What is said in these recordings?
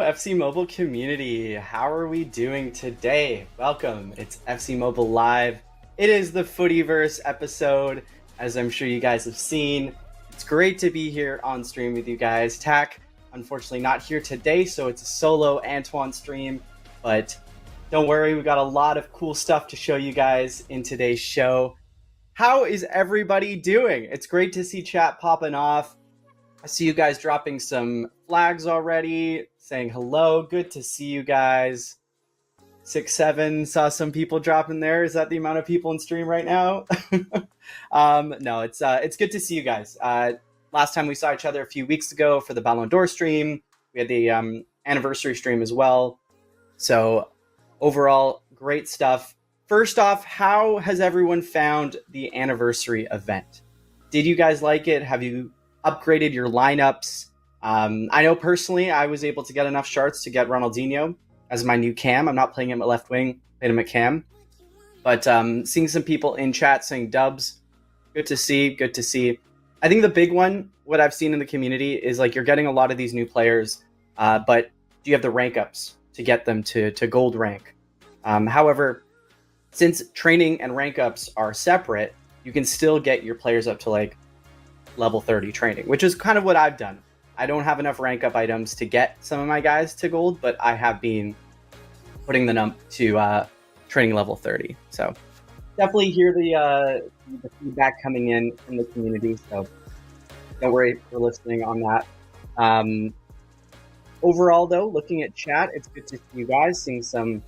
FC Mobile community. How are we doing today? Welcome. It's FC Mobile Live. It is the Footyverse episode, as I'm sure you guys have seen. It's great to be here on stream with you guys. Tack, unfortunately not here today, so it's a solo Antoine stream, but don't worry, we got a lot of cool stuff to show you guys in today's show. How is everybody doing? It's great to see chat popping off. I see you guys dropping some flags already, saying hello. Good to see you guys. 6-7, saw some people dropping there. Is that the amount of people in stream right now? No, it's good to see you guys. Last time we saw each other a few weeks ago for the Ballon d'Or stream. We had the anniversary stream as well. So overall, great stuff. First off, how has everyone found the anniversary event? Did you guys like it? Have you upgraded your lineups? I know personally I was able to get enough shards to get Ronaldinho as my new cam. I'm not playing him at left wing, playing him at cam. But seeing some people in chat saying dubs, good to see, good to see. I think the big one, what I've seen in the community is like you're getting a lot of these new players, but do you have the rank ups to get them to gold rank? However, since training and rank ups are separate, you can still get your players up to like level 30 training, which is kind of what I've done. I don't have enough rank up items to get some of my guys to gold, but I have been putting them up to training level 30. So definitely hear the feedback coming in the community. So don't worry for listening on that. Overall, though, looking at chat, it's good to see you guys, seeing some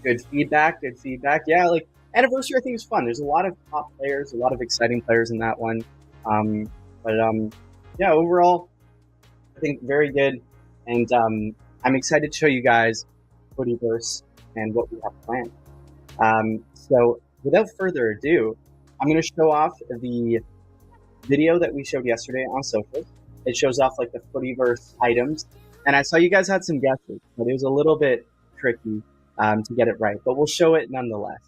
good feedback. Yeah, like anniversary, I think is fun. There's a lot of top players, a lot of exciting players in that one. Yeah, overall, I think very good. And I'm excited to show you guys Footyverse and what we have planned. So without further ado, I'm going to show off the video that we showed yesterday on social. It shows off like the Footyverse items. And I saw you guys had some guesses, but it was a little bit tricky to get it right. But we'll show it nonetheless.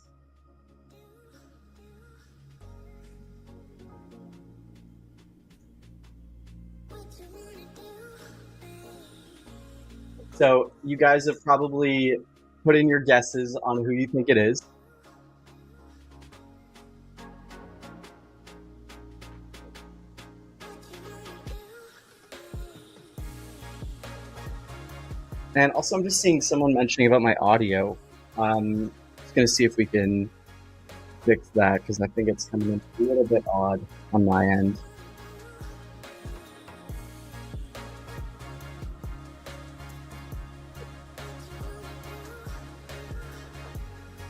So you guys have probably put in your guesses on who you think it is. And also I'm just seeing someone mentioning about my audio. Just gonna see if we can fix that because I think it's coming in a little bit odd on my end.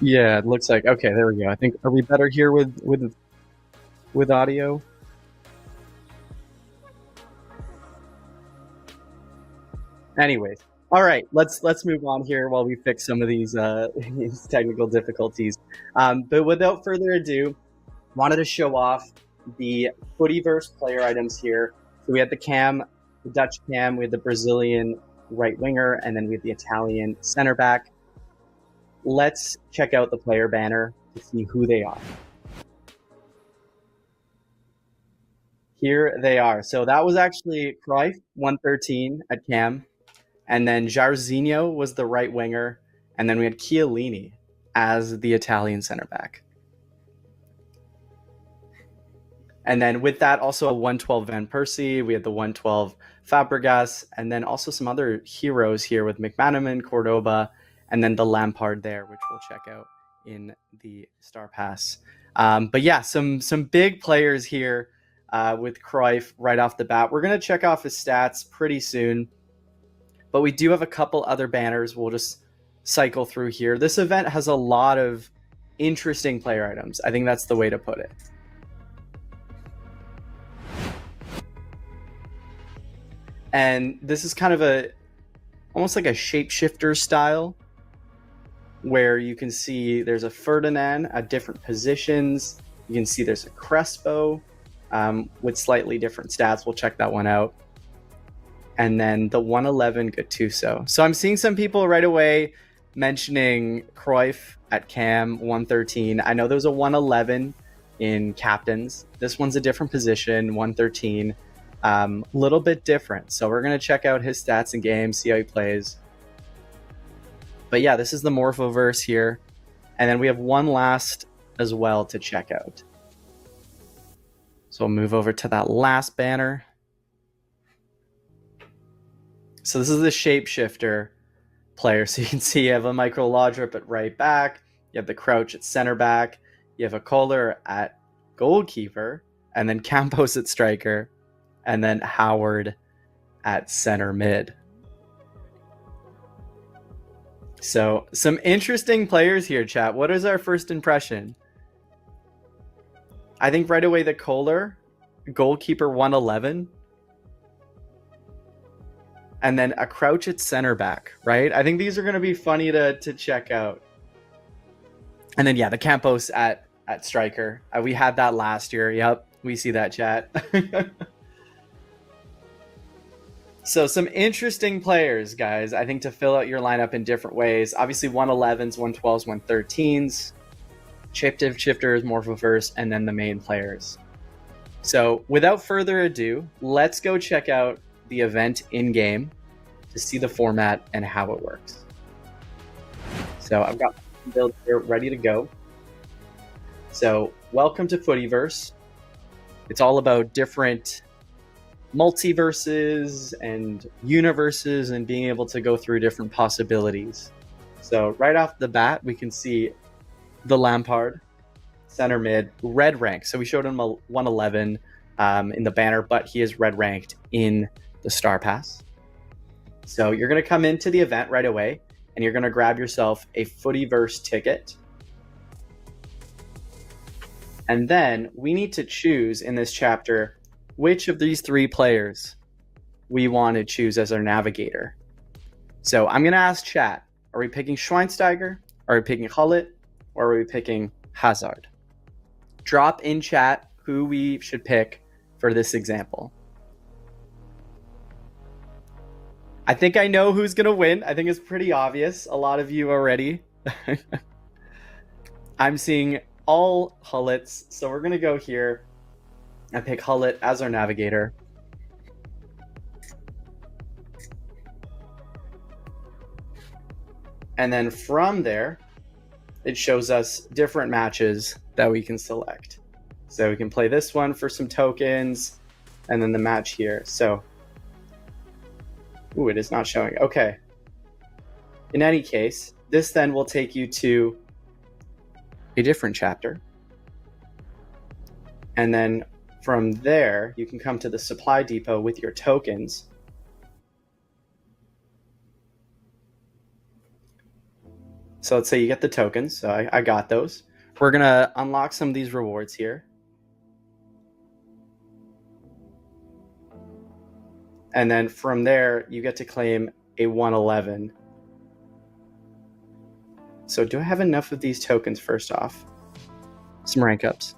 Yeah, it looks like, okay, there we go. I think, are we better here with audio? Anyways, all right, let's move on here while we fix some of these technical difficulties. But without further ado, wanted to show off the Footyverse player items here. So we had the cam, the Dutch cam, we had the Brazilian right winger, and then we have the Italian center back. Let's check out the player banner to see who they are. Here they are. So that was actually Cruyff, 113 at cam. And then Jairzinho was the right winger. And then we had Chiellini as the Italian center back. And then with that, also a 112 Van Persie. We had the 112 Fabregas. And then also some other heroes here with McManaman, Cordoba, and then the Lampard there, which we'll check out in the Star Pass. But yeah, some big players here with Cruyff right off the bat. We're going to check off his stats pretty soon. But we do have a couple other banners we'll just cycle through here. This event has a lot of interesting player items. I think that's the way to put it. And this is kind of almost like a shapeshifter style, where you can see there's a Ferdinand at different positions. You can see there's a Crespo with slightly different stats. We'll check that one out. And then the 111 Gattuso. So I'm seeing some people right away mentioning Cruyff at cam, 113. I know there's a 111 in captains. This one's a different position, 113. Little bit different. So we're going to check out his stats in game, see how he plays. But yeah, this is the Morphoverse here. And then we have one last as well to check out. So we'll move over to that last banner. So this is the Shapeshifter player. So you can see you have a Micro Laudrup at right back. You have the Crouch at center back. You have a Kohler at goalkeeper. And then Campos at striker. And then Howard at center mid. So some interesting players here, chat. What is our first impression? I think right away the Kohler, goalkeeper 111. And then a Crouch at center back, right? I think these are going to be funny to check out. And then, yeah, the Campos at striker. We had that last year. Yep, we see that, chat. So some interesting players, guys, I think, to fill out your lineup in different ways. Obviously, 111s, 112s, 113s. Shapeshifters, Morphoverse, and then the main players. So without further ado, let's go check out the event in-game to see the format and how it works. So I've got my build here ready to go. So welcome to Footyverse. It's all about different multiverses and universes and being able to go through different possibilities. So right off the bat, we can see the Lampard, center mid, red rank. So we showed him a 111 in the banner, but he is red ranked in the Star Pass. So you're going to come into the event right away and you're going to grab yourself a Footyverse ticket. And then we need to choose in this chapter which of these three players we want to choose as our navigator. So I'm going to ask chat, are we picking Schweinsteiger? Are we picking Hullet? Or are we picking Hazard? Drop in chat who we should pick for this example. I think I know who's going to win. I think it's pretty obvious. A lot of you already. I'm seeing all Hullets. So we're going to go here and pick Hullet as our navigator. And then from there, it shows us different matches that we can select. So we can play this one for some tokens and then the match here. So, ooh, it is not showing. Okay. In any case, this then will take you to a different chapter. And then from there, you can come to the supply depot with your tokens. So let's say you get the tokens. So I got those. We're going to unlock some of these rewards here. And then from there, you get to claim a 111. So do I have enough of these tokens first off? Some rank ups.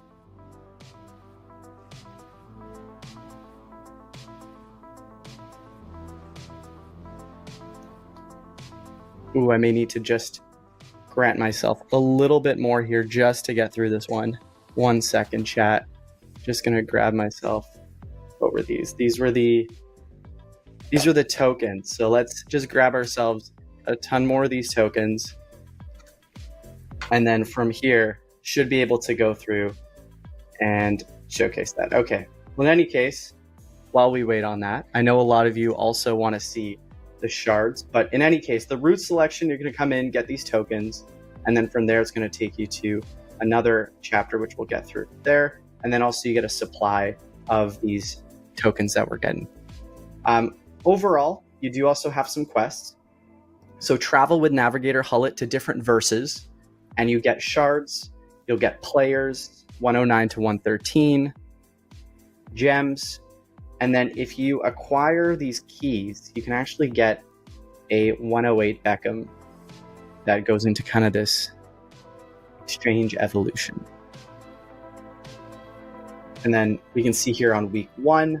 Ooh, I may need to just grant myself a little bit more here just to get through this one. 1 second, chat. Just gonna grab myself. What were these? These were the tokens. So let's just grab ourselves a ton more of these tokens. And then from here, should be able to go through and showcase that. Okay. Well, in any case, while we wait on that, I know a lot of you also want to see the shards, but in any case, the route selection, you're going to come in, get these tokens, and then from there, it's going to take you to another chapter, which we'll get through there. And then also you get a supply of these tokens that we're getting. Overall, you do also have some quests. So travel with Navigator Hullet to different verses, and you get shards, you'll get players, 109 to 113, gems, and then if you acquire these keys, you can actually get a 108 Beckham that goes into kind of this exchange evolution. And then we can see here on week 1,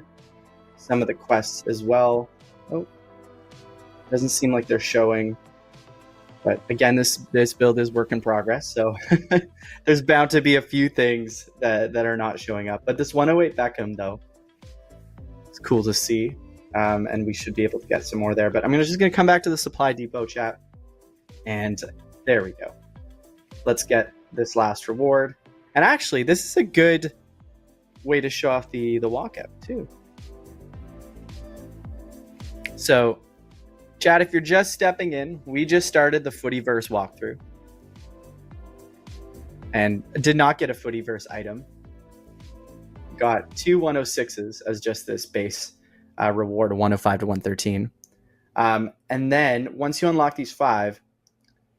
some of the quests as well. Oh, doesn't seem like they're showing. But again, this build is work in progress, so there's bound to be a few things that are not showing up. But this 108 Beckham, though, it's cool to see. And we should be able to get some more there. But I'm just going to come back to the supply depot chat. And there we go. Let's get this last reward. And actually, this is a good way to show off the walkout too. So, chat, if you're just stepping in, we just started the Footyverse walkthrough. And did not get a Footyverse item. Got 2 106s as just this base reward, 105 to 113. And then once you unlock these 5,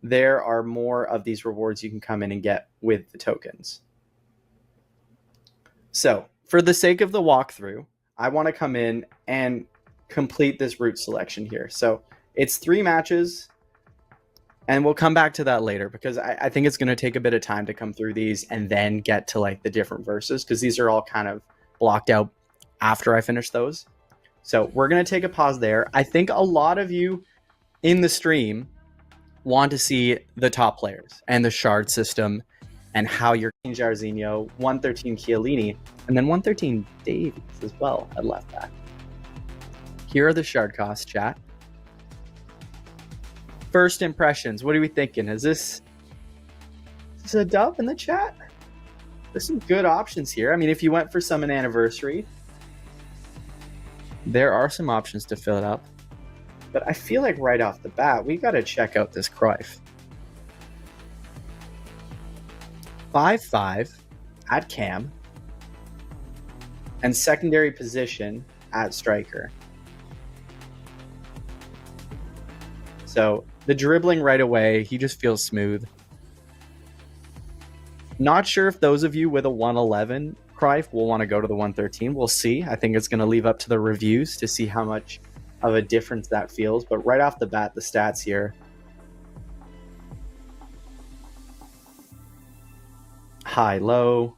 there are more of these rewards you can come in and get with the tokens. So for the sake of the walkthrough, I want to come in and complete this route selection here. So it's 3 matches, and we'll come back to that later because I think it's going to take a bit of time to come through these and then get to like the different verses, because these are all kind of blocked out after I finish those. So we're going to take a pause there. I think a lot of you in the stream want to see the top players and the shard system and how you're Jarzinho, 113 Chiellini, and then 113 Davies as well at left back. Here are the shard costs, chat. First impressions, what are we thinking? Is this a dub in the chat? There's some good options here. I mean, if you went for some an anniversary, there are some options to fill it up. But I feel like right off the bat, we got to check out this Cruyff. 5'5" at cam and secondary position at striker. So the dribbling right away, he just feels smooth. Not sure if those of you with a 111 Cruyff will want to go to the 113. We'll see. I think it's going to leave up to the reviews to see how much of a difference that feels. But right off the bat, the stats here. High, low.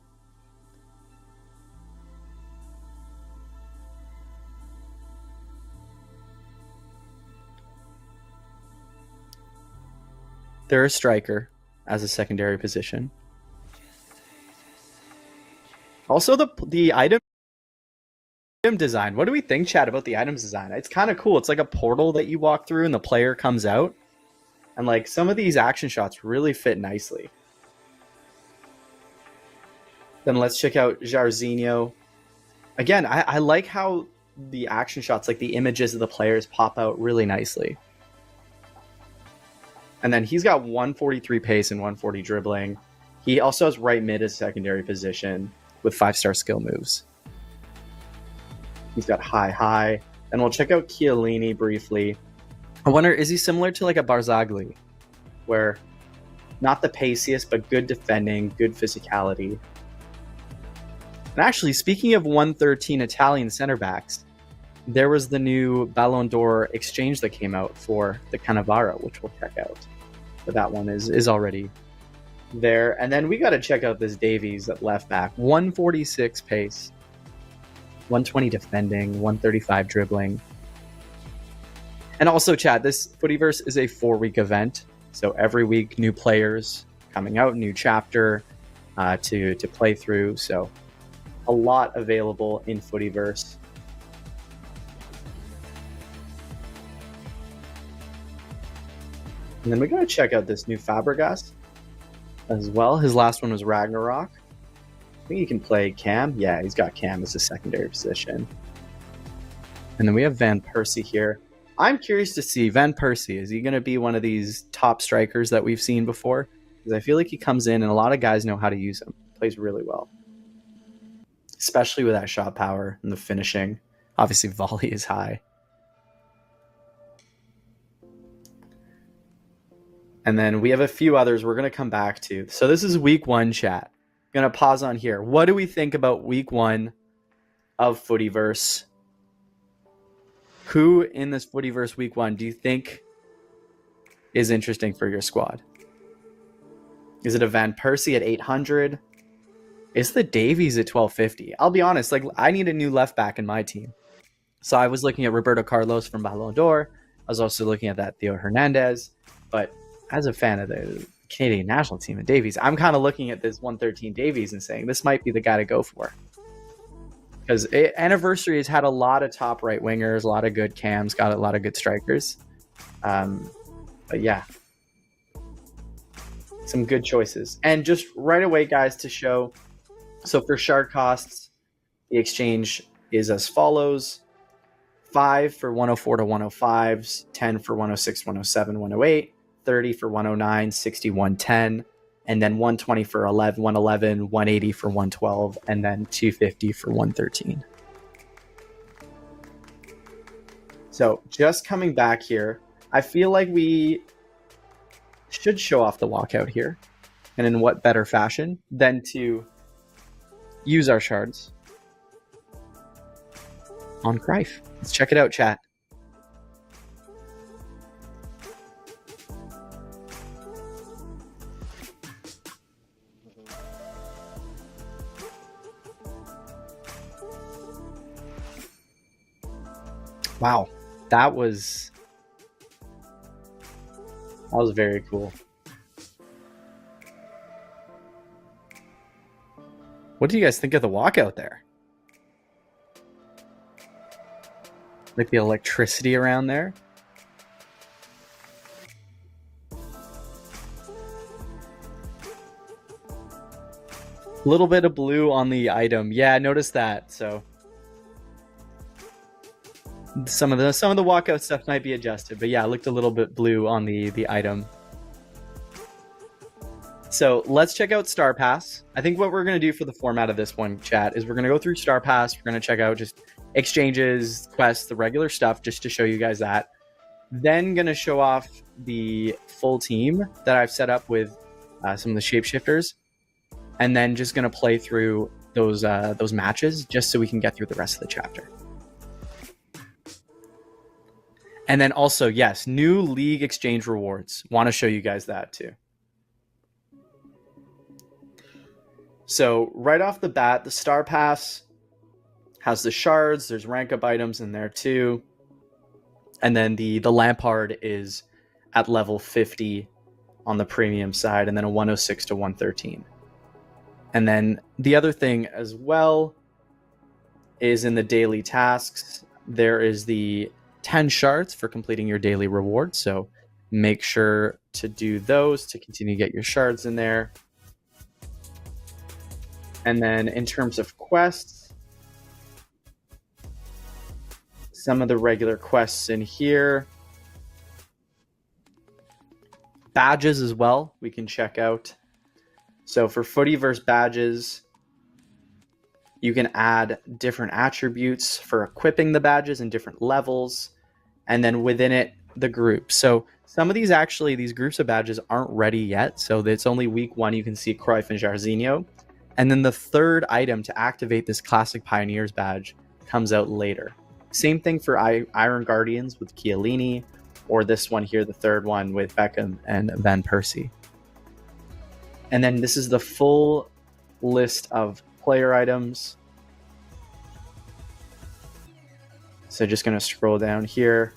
They're a striker as a secondary position. Also, the item design. What do we think, chat, about the items design? It's kind of cool. It's like a portal that you walk through and the player comes out. And like some of these action shots really fit nicely. Then let's check out Jarzinho. Again, I like how the action shots, like the images of the players, pop out really nicely. And then he's got 143 pace and 140 dribbling. He also has right mid as secondary position with 5-star skill moves. He's got high. And we'll check out Chiellini briefly. I wonder, is he similar to like a Barzagli, where not the paciest, but good defending, good physicality. And actually, speaking of 113 Italian center backs, there was the new Ballon d'Or exchange that came out for the Cannavaro, which we'll check out. But that one is already there. And then we got to check out this Davies at left back. 146 pace, 120 defending, 135 dribbling. And also, chat, this Footyverse is a 4-week event. So every week, new players coming out, new chapter to play through. So a lot available in Footyverse. And then we got to check out this new Fabregas as well. His last one was Ragnarok. I think he can play Cam. Yeah, he's got Cam as a secondary position. And then we have Van Persie here. I'm curious to see Van Persie. Is he going to be one of these top strikers that we've seen before? Because I feel like he comes in and a lot of guys know how to use him. Plays really well. Especially with that shot power and the finishing. Obviously, volley is high. And then we have a few others we're going to come back to. So this is week 1, chat. I'm going to pause on here. What do we think about week 1 of Footyverse? Who in this Footyverse week 1 do you think is interesting for your squad? Is it a Van Persie at 800? Is the Davies at 1250? I'll be honest, like I need a new left back in my team. So I was looking at Roberto Carlos from Ballon d'Or. I was also looking at that Theo Hernandez. But as a fan of the Canadian national team and Davies, I'm kind of looking at this 113 Davies and saying this might be the guy to go for. because Anniversary has had a lot of top right wingers, a lot of good cams, got a lot of good strikers. But yeah, some good choices. And just right away, guys, to show, so for shard costs, the exchange is as follows: 5 for 104 to 105s, 10 for 106, 107, 108, 30 for 109, 60, 110, and then 120 for 111, 180 for 112, and then 250 for 113. So just coming back here, I feel like we should show off the walkout here. And in what better fashion than to use our shards on Cruyff. Let's check it out, chat. Wow, that was very cool. What do you guys think of the walkout there? Like the electricity around there? A little bit of blue on the item. Yeah, I noticed that. So some of the walkout stuff might be adjusted, but yeah, it looked a little bit blue on the item. So let's check out Star Pass. I think what we're going to do for the format of this one, chat, is we're going to go through Star Pass. We're going to check out just exchanges, quests, the regular stuff, just to show you guys that. Then going to show off the full team that I've set up with some of the shapeshifters, and then just going to play through those matches just so we can get through the rest of the chapter. And then also, yes, new league exchange rewards. Want to show you guys that too. So right off the bat, the Star Pass has the shards. There's rank up items in there too. And then the Lampard is at level 50 on the premium side, and then a 106 to 113. And then the other thing as well is in the daily tasks, there is the 10 shards for completing your daily reward. So make sure to do those to continue to get your shards in there. And then in terms of quests, some of the regular quests in here. Badges as well, we can check out. So for Footyverse badges, you can add different attributes for equipping the badges in different levels. And then within it, the groups. So some of these groups of badges aren't ready yet. So it's only week 1 you can see Cruyff and Jairzinho. And then the third item to activate this Classic Pioneers badge comes out later. Same thing for Iron Guardians with Chiellini, or this one here, the third one with Beckham and Van Persie. And then this is the full list of player items. So just going to scroll down here.